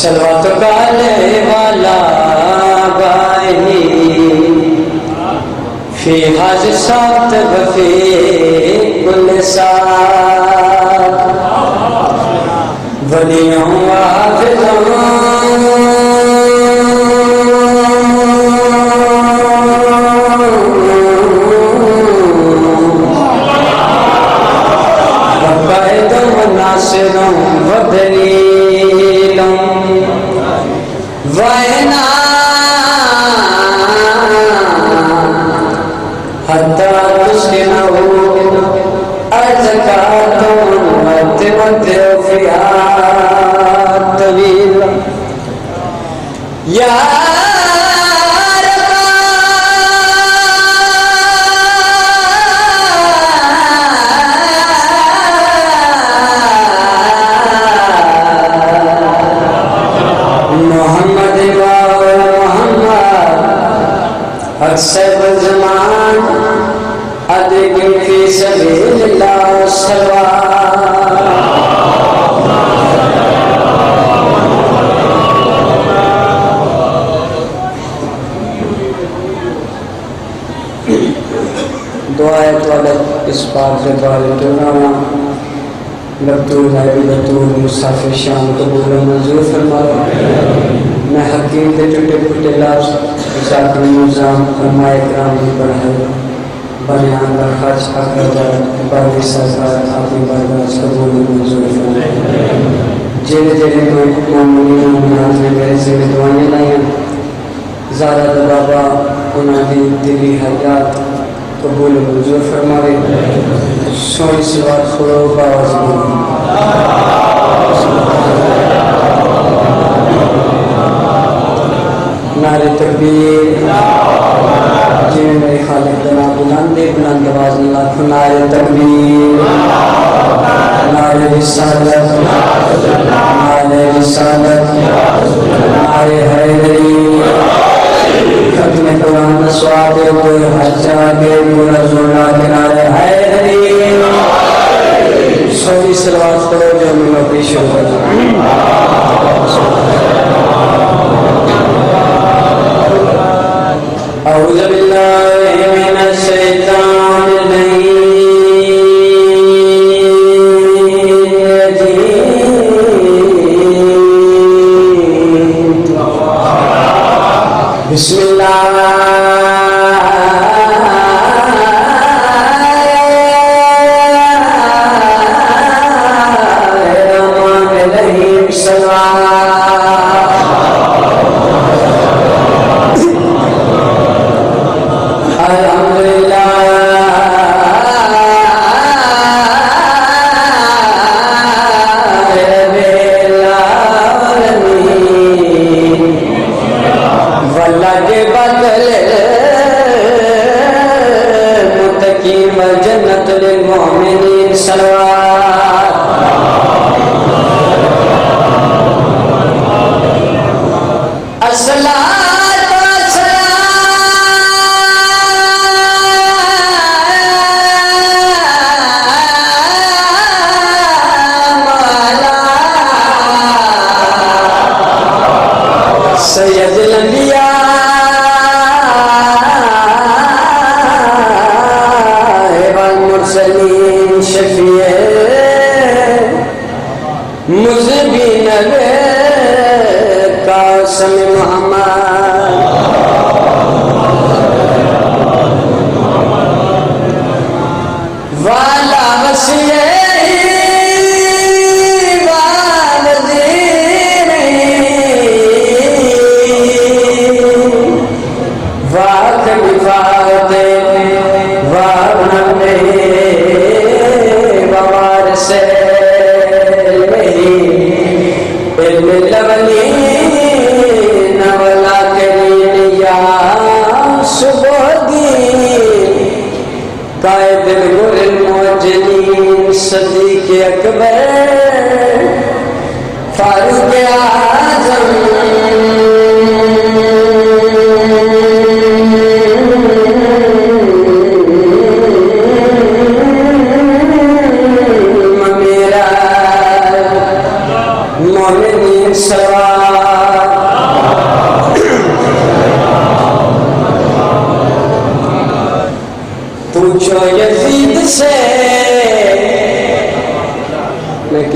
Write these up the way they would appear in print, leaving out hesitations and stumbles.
सलवत काले वाला बाही फी हज सात बफी कुल सात वलियों नासिरों वदलीलों वैना हत्ता तुस्किनहु अर्ज़कातुन वतमद्दुफियात तवील या सब ज़मान अदगी फी सबीलिल्लाह दुआ है तो इस पाक से बारे दुआना लब्तूल नाइबी लब्तूल मुसाफिर शाम कबूल मंजूर फरमाओ। मैं हकीम के टूटे फूटे लाश जाकर निज़ाम फरमाए कराम भी बढ़ाए बयान का खर्च अकबर बारी सरकार आपकी बर्दाश्त कबूल मंजूर फरमाए। जेरे जेरे मोमिनीन मोमिनात ने मेरे से दुआएं लाइयां ज़ारा दा बाबा उन्होंने दिली हयात कबूल मंजूर फरमाए। सोनी सवार खुलो बावाज़ नारे तकबीर जिन्हें मेरे खालिक जना बुलंदे बुलंद आवाज़ में लाखों नारे तकबीर नारे रिसालत नारे हैदरी खत्म कुरान स्वादे कोई हज्जा के पूरा जोड़ा के नारे हैदरी सोनी सलवात करो जो मैं पेश होगा। अऊज़ु बिल्लाहि मिनश शैतानिर रजीम बिस्मिल्लाहिर्रहमानिर्रहीम सैयदुल अंबिया वल मुरसलीन शफीए मुज़बिन कासिम मोहम्मद वाला वसीए सदीक़ अकबर फारूक आज़म मेरा मोमिनीन सवार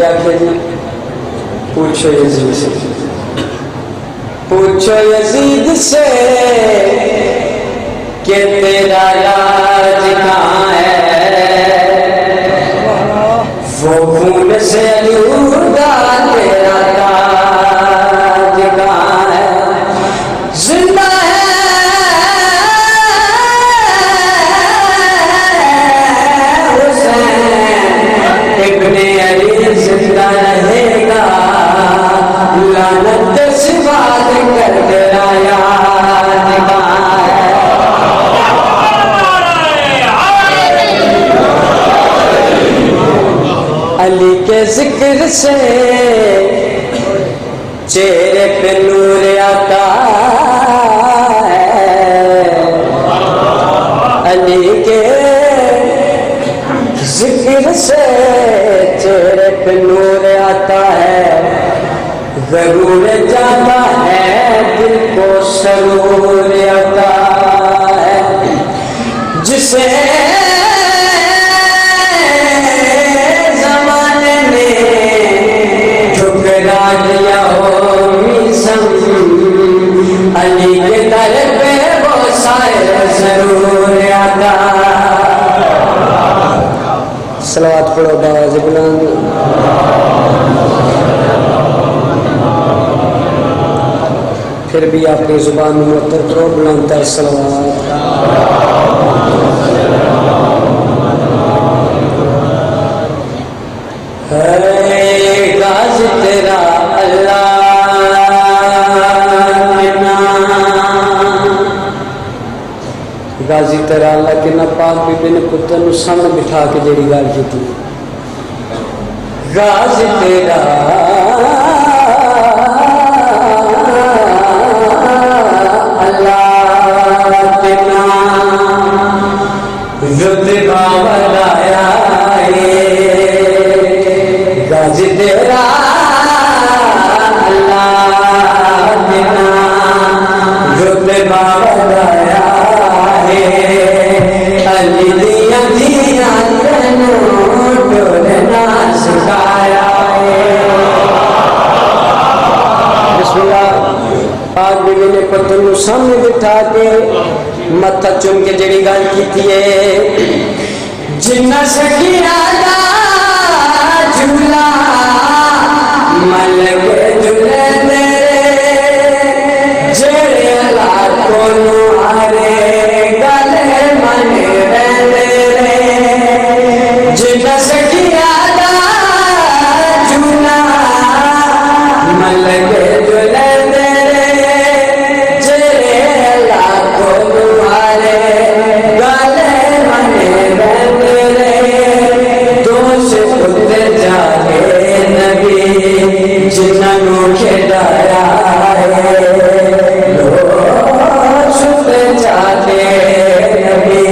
के आखे जी पूछो यजीद से, पूछो यजीद से कि तेरा राज कहाँ है, वो खून से लूटा तेरा ताज कहाँ है। जिंदा जिंदा रहेगा, लानत से बात कर तेरा याद कहाँ है। अली के जिक्र से चेहरे पे नूर आता है, अली के जिक्र से चेहरे पे नूर आता है, जरूर जाता है दिल को सरूर आता है। जिसे जमाने ने ठुकरा दिया हो मिसम, अली के दर पे वो शायर जरूर आता। सलावत पढ़ो बाज़ बुलंद। फिर भी आपकी जुबान में मुअत्तर करो बुलंद तर सलावत। है गाज़ी तेरा अल्लाह के नाम, गाज़ी तेरा अल्लाह के ना पाक बीबी ने पुत्र नूं सामने बिठा के जेड़ी गल की, गाज़ी तेरा अल्लाह के नाम, रुतबा बढ़ाया गाज़ी तेरा अल्लाह के नाम, रुतबा बढ़ाया अली दिया दिया तनों डोलना सिखाया बिस्मिल्लाह। पाक बीबी ने पुत्र नूं सामने बिठा के मत्था चुम के जेड़ी गल कीती है, जिन्ना सखीरा दा झूला मल के झूले तेरे, जेड़े लाखों नूं हारे गले मन रहंदे रे, जिन्ना सखीरा दा झूला मल के झूले तेरे, जेड़े लाखों नूं हारे गले मन रहंदे रे। दोष उते जाके नबी जिन्ना नूं खेडाया है, दोष उते जाके नबी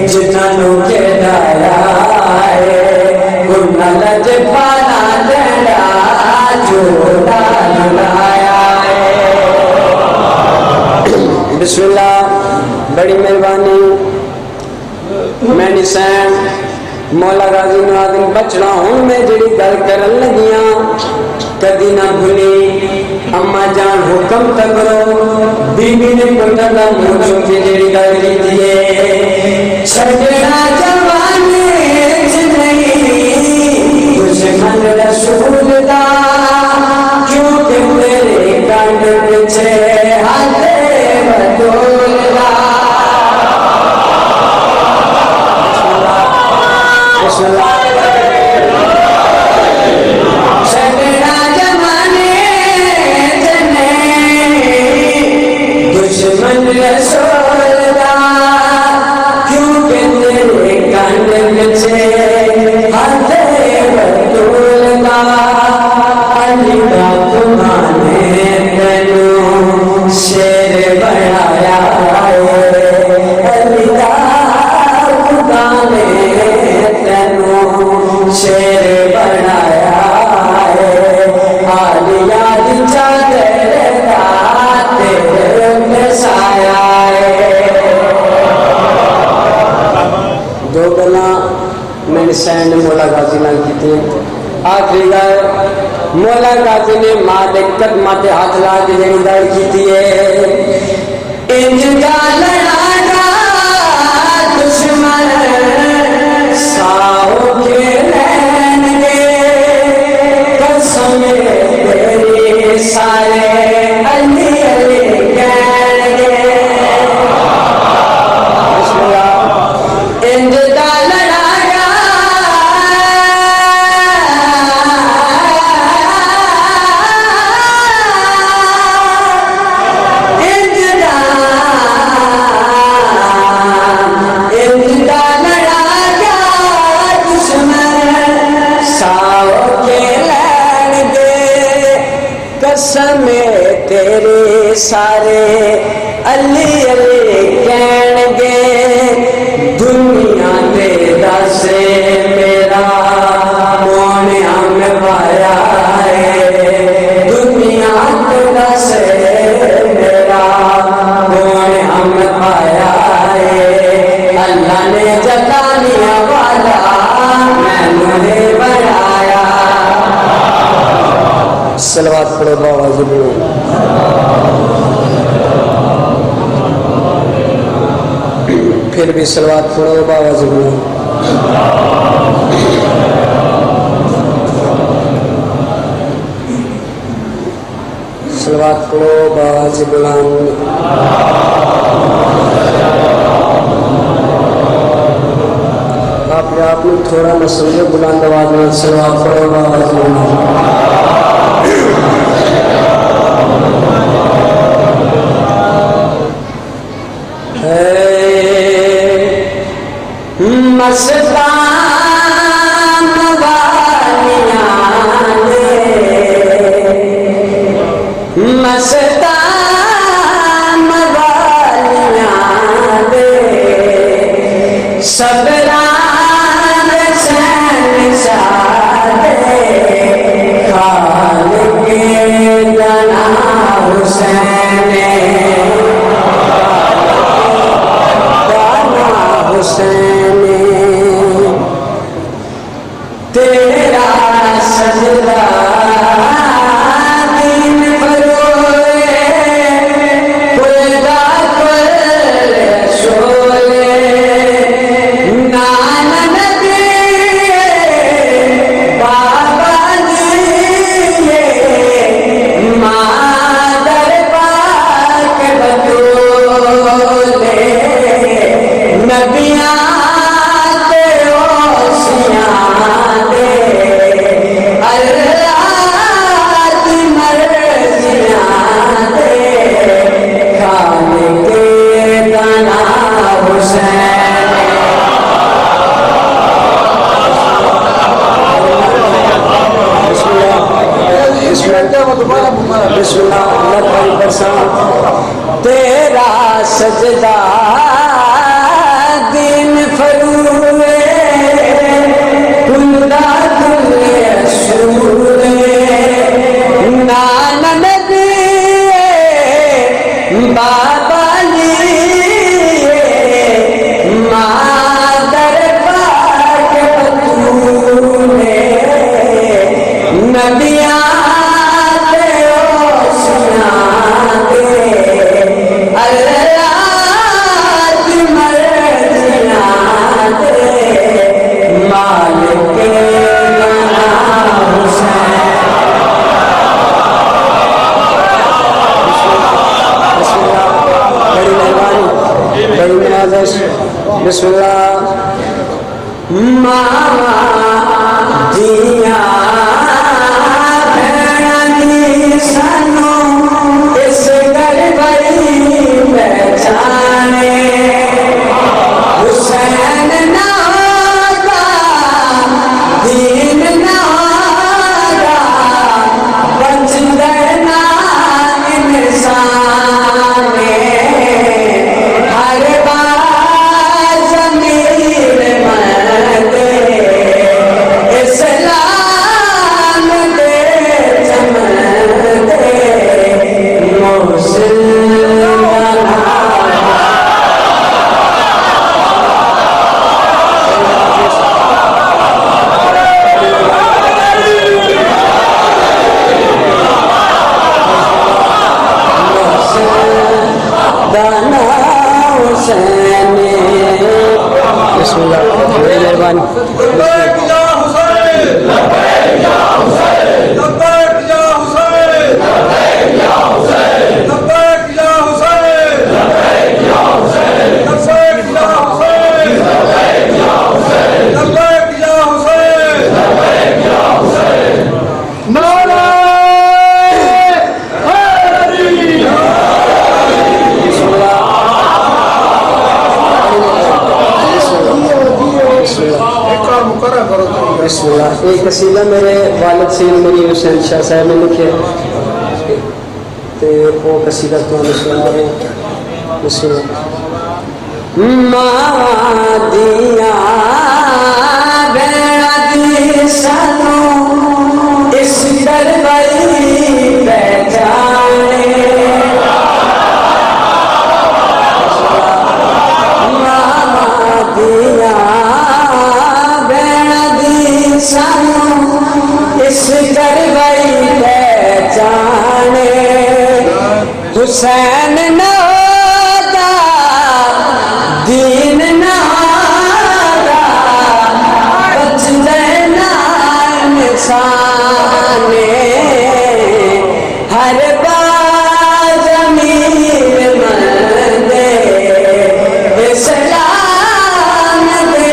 जिन्ना नूं खेडाया है, गुना लज पाना तेरा झूला झुलाया है। बिस्मिल्लाह। बड़ी मेहरबानी। मैं निशान मौला गाजी नादिन बचना हूं। मैं जेड़ी गल करन लगियां कदी ना भूली। अम्मा जान हुक्म तक करो, बीबी ने पुत्र का मुंह चुम के जेड़ी गल की है, छड़ना जवानी नहीं दुश्मन रसूल दा, क्योंकि तेरे कंड पीछे हाथे बतूल दा। छड़ना जवानी नहीं दुश्मन रसूल दा, क्योंकि तेरे कंड पीछे हाथे बतूल दा। अली दा तुम्हाने तेनू शेर बनाया है, अली दा खुदा ने तेनू शेर बनाया है। आलिया दी चादर दा तेरे में साया है। दो गल्लां मैंने सैन ने मौला गाजी नाल कीती। आखिरी गाय मौला गाजी ने मां दे कदमां ते हाथ ला के जेड़ी गल कीती है इंज दा लड़ागा दुश्मन साओ के रहने कसम तेरी सारे अली अली कहने इंज दा लड़ागा इंज दा लड़ागा दुश्मन साओ के लैन दे कसम तेरे सारे अली अली कहणगे दुनिया दे दस मेरा कौन हम पाया है दुनिया दे दस मेरा कौन हम पाया है अल्लाह ने जलानिया वाला मैंने बनाया सलवात पढ़ो बाबा जी बोलो फिर भी सलवात पढ़ो बाबा जी बोलो सलवात पढ़ो बाबा जी बुलाओ आप में थोड़ा न समझो बुलंद आवाज में सलवात पढ़ो बाबा जी बुलाओ मस्तान वालियां दे सबरान शहंशाह दे खालिक जना हुसैन हुसैन तेरा सजदा दीन फरोए खुदा कुल शोले नानन दिए बाबा दिए मादर पाक बतूले नबियां ते ओसियां दे अल्लाह की मर्जियां दे खालिक तना हुसैन तेरा सजदा दिन फरूए खुदा दुले सूरे नानन दिए बाबा लिए मादर पाक बतूले नबियां ते ओसियां दे अल्लाह की मर्जियां दे मालिक हुसैन बड़ी मेहरबानी बड़ी नवाज़श बिस्मिल्लाह मामा दिया भैनी सानू इस गड़बड़ी पहचाने हुसैन नागा दीन नागा बंदना इंसाने हर बार जमीन में दे इस्लाम एक कसीदा मेरे वालिद सीन मेरी हुसैन शाह साहब ने लिखे तो वो कसीदा तो सुना दिया सानू इस दरबारी पहचाने इस करवई पहचाने हुसैन नादा दीन नादा बचते निशाने हर बार मीर मंदे इस्लाम दे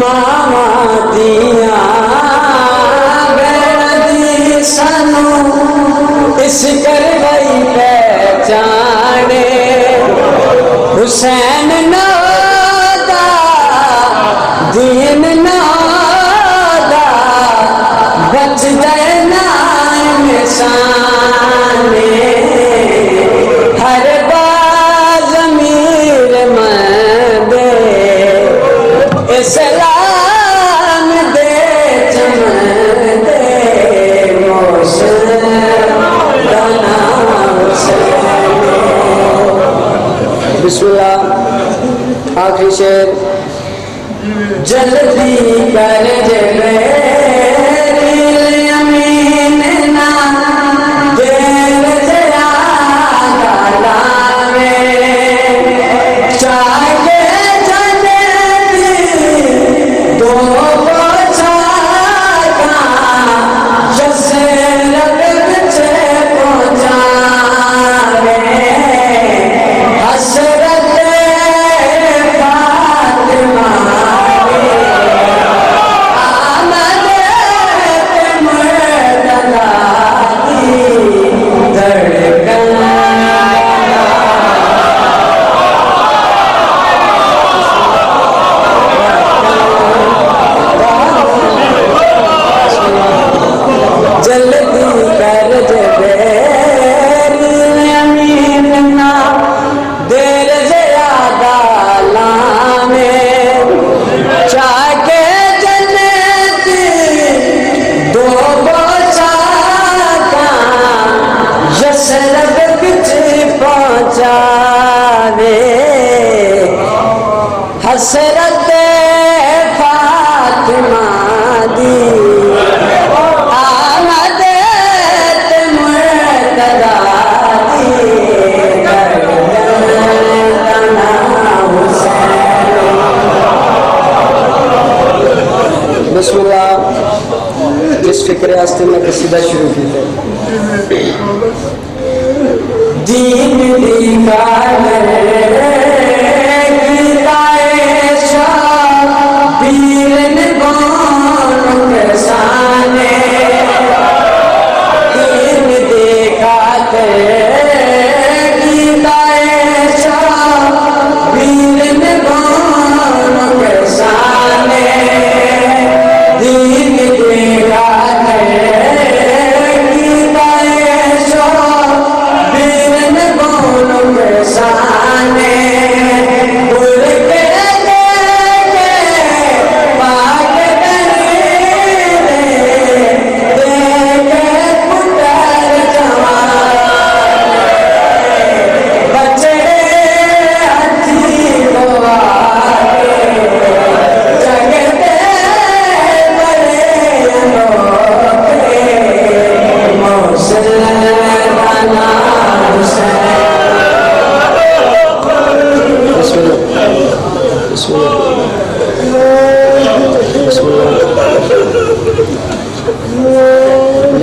मामा दिया बेदी सानू इस करवई पहचाने हुसैन नादा दीन नादा बच गए निशाने हर बाज मीर मंदे इस्लाम दे चमदे बिस्मिल्लाह। आखिरी शेर जल्दी कर जिब्रील अमीन ना देर जरा लावे चाहे जाने दो पोछा जैसे रब से पहुंचावे हसरत फातिमा आमद मुर्तज़ा की धड़कन जल्दी कर जिब्रील अमीन ना देर ज़्यादा लावे चाहे जन्नत दो बोझा का यसरब बिच पहुंचावे हसरत फातिमा दी आमद मुर्तज़ा दी बिस्मिल्लाह। जिस फिक्र आस्ते में कसीदा शुरू की थे दीन दीवार पीरन कौन साने दीन देखाते पीरन कौन साने दीन देखाते पीरन कौन साने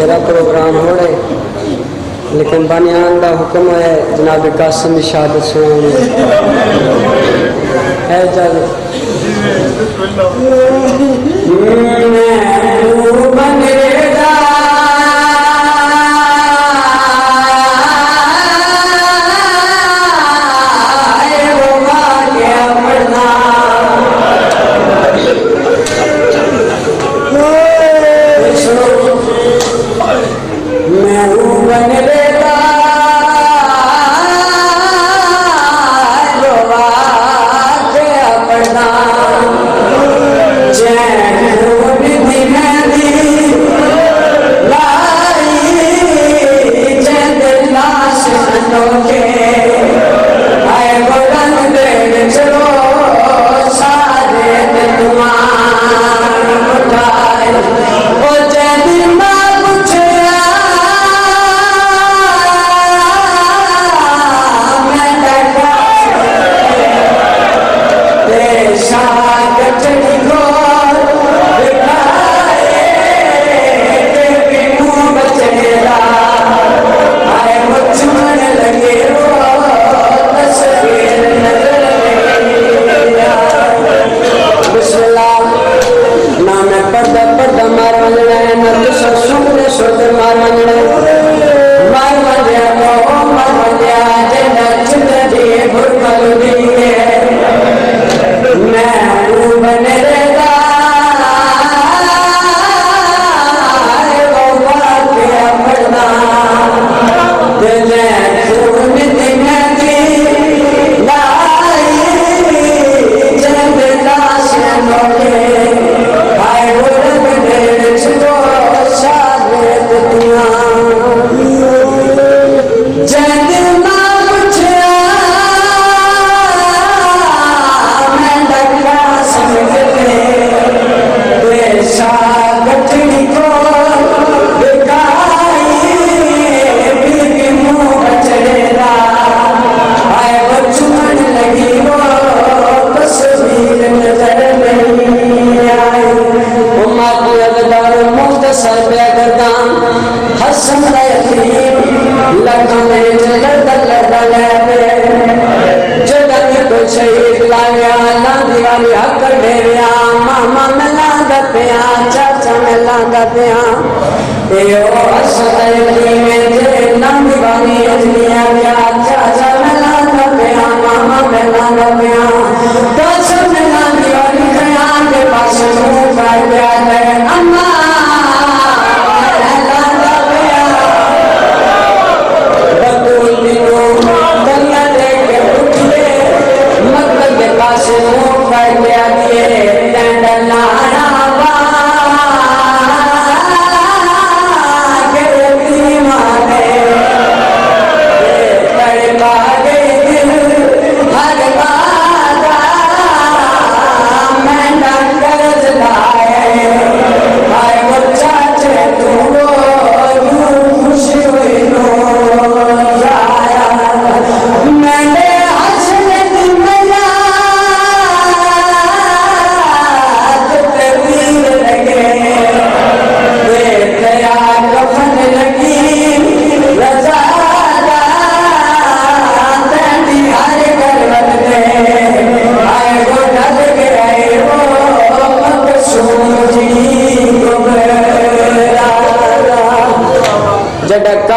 बथेरा प्रोग्राम हो रहे, लेकिन बनियान का हुक्म है जनाब कासिम की शहादत सुनाने है। चल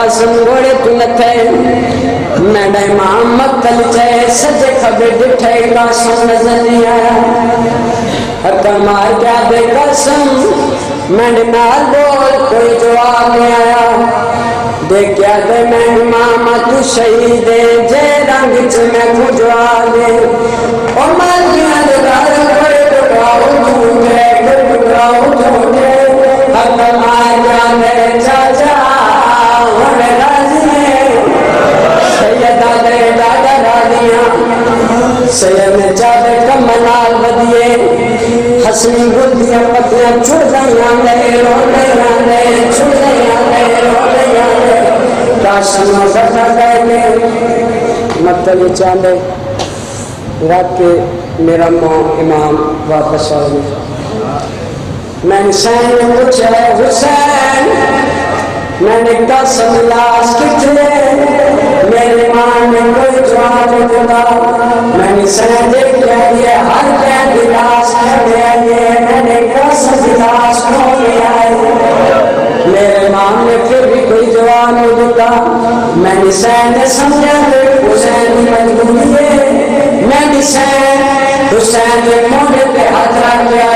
संगोड़े तू नथे मैडे मां मक्कल चे सजे खबे डिठे कासम नजर नहीं आया हक्का मार क्या दे कसम मैंने नाल बोल कोई जवाब नहीं आया देख क्या दे मैंने मामा तू शहीद दे जे रंग च मैं खुजवा दे ओ मालिया दे घर बड़े टुकड़ाओ झूठे टुकड़ाओ झूठे हक्का मार क्या दे चाचा सैयद ने चादे कमनाल बदिए हसनी गुल्दियां पतियां छुड़ गईयां ले रोने आने छुड़ गईयां ले रोने आने काशनो सदा कहने मतलब चांदे रात के मेरा मां इमाम वापस आ गया मैं हुसैन ने पूछा हुसैन मैंने कसम लाश कितने मेरे मां ने कोई जवाब दिया मैंने सहजे कह दिया हर कह दिलास कहते आइए मैंने कसम लाश को ले आए मेरे मां ने फिर भी कोई जवाब नहीं दिया मैंने सहजे समझा हुसैन की मजबूरी है मैंने हुसैन के मोढ़े पे हाथ रख दिया